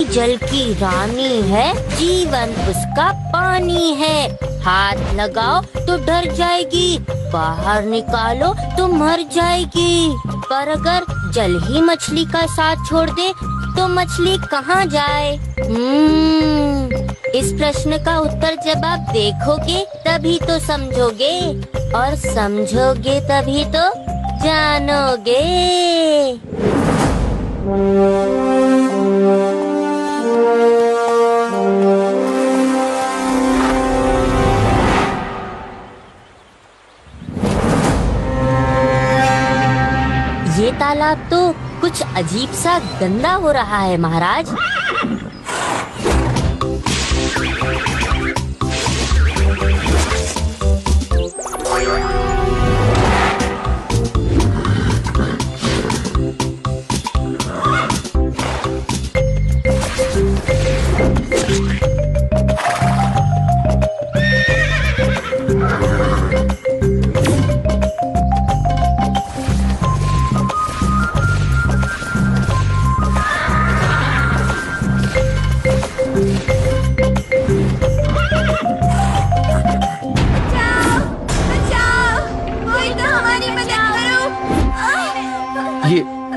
जल की रानी है, जीवन उसका पानी है। हाथ लगाओ तो डर जाएगी, बाहर निकालो तो मर जाएगी। पर अगर जल ही मछली का साथ छोड़ दे तो मछली कहाँ जाए? इस प्रश्न का उत्तर जब आप देखोगे तभी तो समझोगे, और समझोगे तभी तो जानोगे। ये तालाब तो कुछ अजीब सा गंदा हो रहा है महाराज।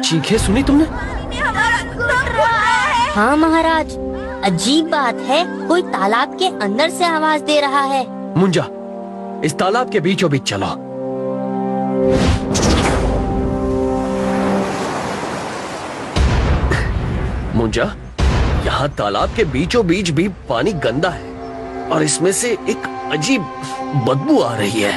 चीखें सुनी तुमने? हाँ महाराज, अजीब बात है, कोई तालाब के अंदर से आवाज दे रहा है। मुंजा, इस तालाब के बीचों बीच चलो। मुंजा, यहाँ तालाब के बीचों बीच भी पानी गंदा है और इसमें से एक अजीब बदबू आ रही है।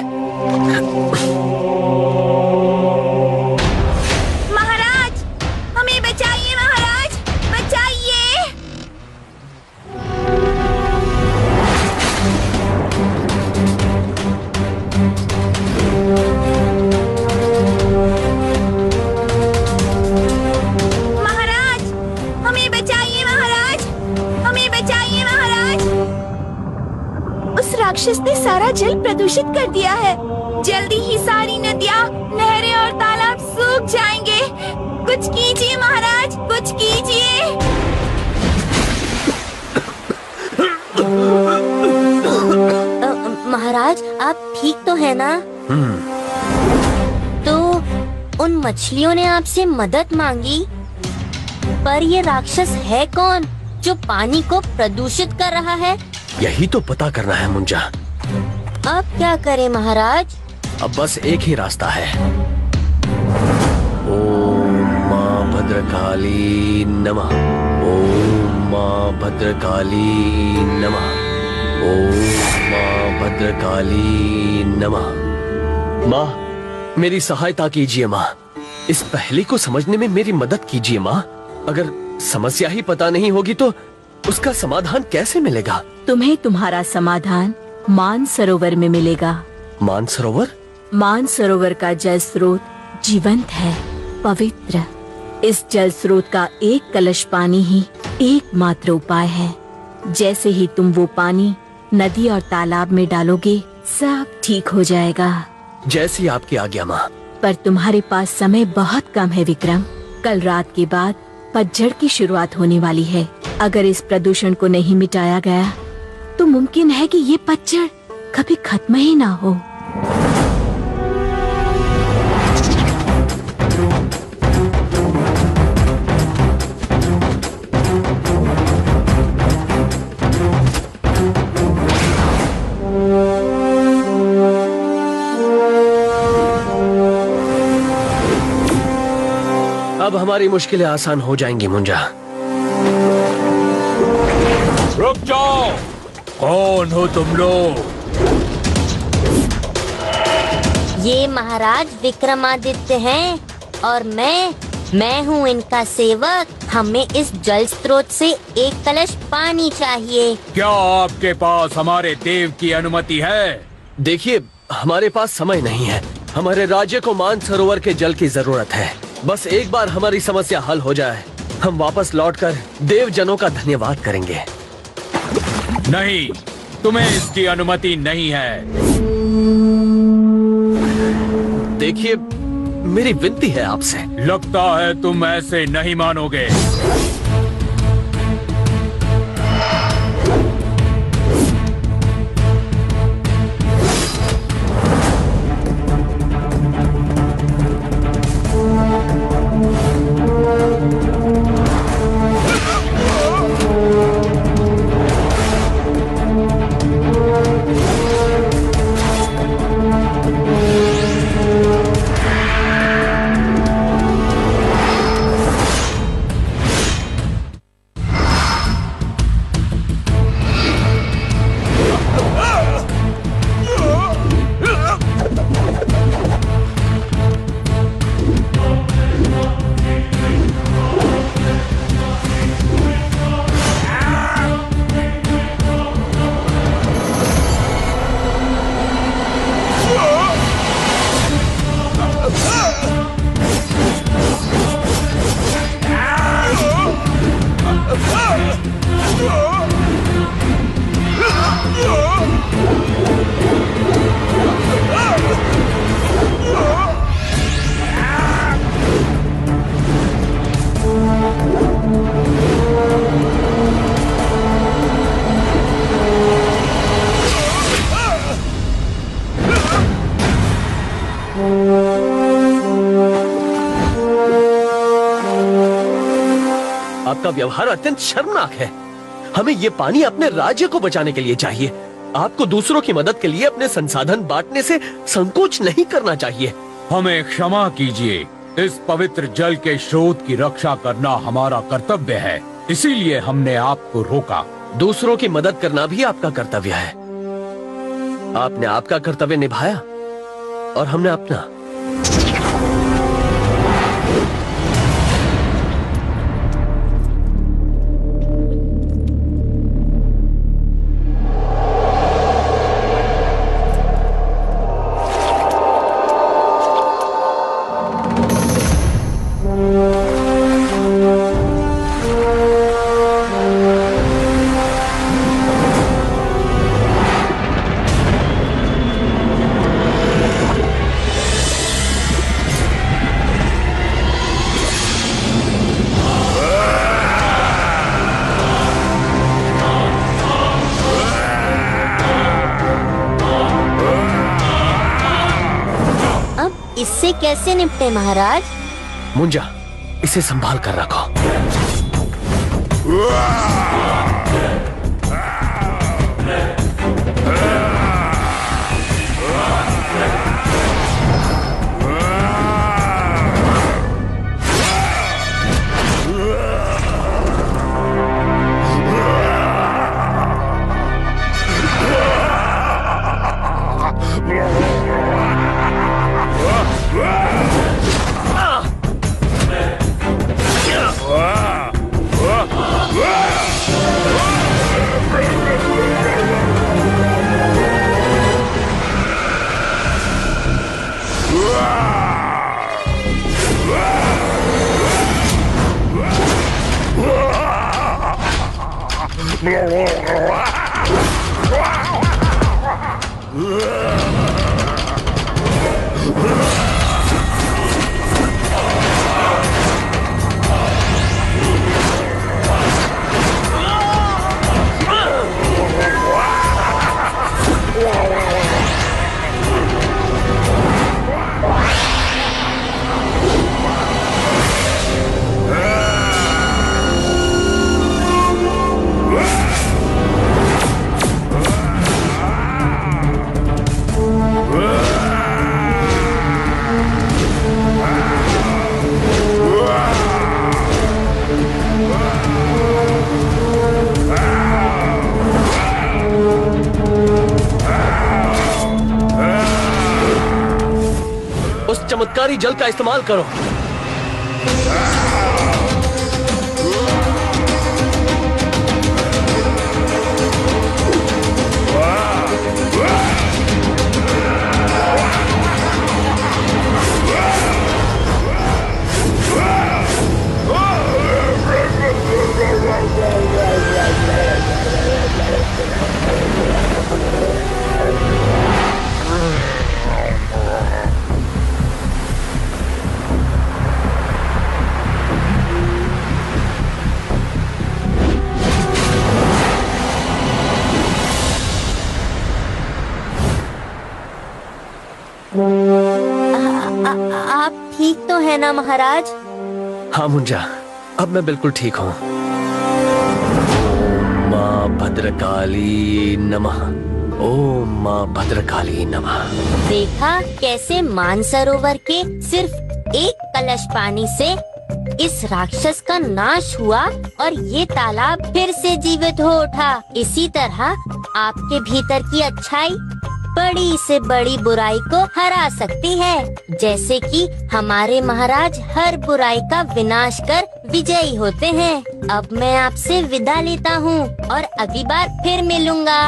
राक्षस ने सारा जल प्रदूषित कर दिया है। जल्दी ही सारी नदियाँ, नहरें और तालाब सूख जाएंगे। कुछ कीजिए महाराज, कुछ कीजिए। महाराज, आप ठीक तो है ना? तो उन मछलियों ने आपसे मदद मांगी, पर ये राक्षस है कौन जो पानी को प्रदूषित कर रहा है? यही तो पता करना है मुंजा। अब क्या करें महाराज? अब बस एक ही रास्ता है। ओम माँ भद्रकाली नमः। ओम माँ भद्रकाली नमः। ओम माँ भद्रकाली नमः। माँ, मेरी सहायता कीजिए माँ। इस पहेली को समझने में मेरी मदद कीजिए माँ। अगर समस्या ही पता नहीं होगी तो उसका समाधान कैसे मिलेगा? तुम्हें तुम्हारा समाधान मानसरोवर में मिलेगा। मानसरोवर? मानसरोवर का जल स्रोत जीवंत है, पवित्र। इस जल स्रोत का एक कलश पानी ही एकमात्र उपाय है। जैसे ही तुम वो पानी नदी और तालाब में डालोगे, सब ठीक हो जाएगा। जैसी आपकी आज्ञा माँ। पर तुम्हारे पास समय बहुत कम है विक्रम। कल रात के बाद पतझड़ की शुरुआत होने वाली है। अगर इस प्रदूषण को नहीं मिटाया गया तो मुमकिन है कि ये पतझड़ कभी खत्म ही ना हो। अब हमारी मुश्किलें आसान हो जाएंगी मुंजा। रुक जाओ, कौन हो तुम लोग? ये महाराज विक्रमादित्य हैं और मैं हूँ इनका सेवक। हमें इस जल स्रोत से एक कलश पानी चाहिए। क्या आपके पास हमारे देव की अनुमति है? देखिए, हमारे पास समय नहीं है। हमारे राज्य को मानसरोवर के जल की जरूरत है। बस एक बार हमारी समस्या हल हो जाए, हम वापस लौटकर देव जनों का धन्यवाद करेंगे। नहीं, तुम्हें इसकी अनुमति नहीं है। देखिए, मेरी विनती है आपसे। लगता है तुम ऐसे नहीं मानोगे। आपका व्यवहार अत्यंत शर्मनाक है। हमें ये पानी अपने राज्य को बचाने के लिए चाहिए। आपको दूसरों की मदद के लिए अपने संसाधन बांटने से संकोच नहीं करना चाहिए। हमें क्षमा कीजिए। इस पवित्र जल के स्रोत की रक्षा करना हमारा कर्तव्य है, इसीलिए हमने आपको रोका। दूसरों की मदद करना भी आपका कर्तव्य है। आपने आपका कर्तव्य निभाया और हमने अपना। इससे कैसे निपटे महाराज? मुंजा, इसे संभाल कर रखो। उस चमत्कारी जल का इस्तेमाल करो। आप ठीक तो है ना महाराज? हाँ मुंजा, अब मैं बिल्कुल ठीक हूँ। ओम माँ भद्रकाली नमः। ओम माँ भद्रकाली नमः। देखा कैसे मानसरोवर के सिर्फ एक कलश पानी से इस राक्षस का नाश हुआ और ये तालाब फिर से जीवित हो उठा। इसी तरह आपके भीतर की अच्छाई बड़ी से बड़ी बुराई को हरा सकती है, जैसे कि हमारे महाराज हर बुराई का विनाश कर विजयी होते हैं। अब मैं आपसे विदा लेता हूँ और अगली बार फिर मिलूंगा।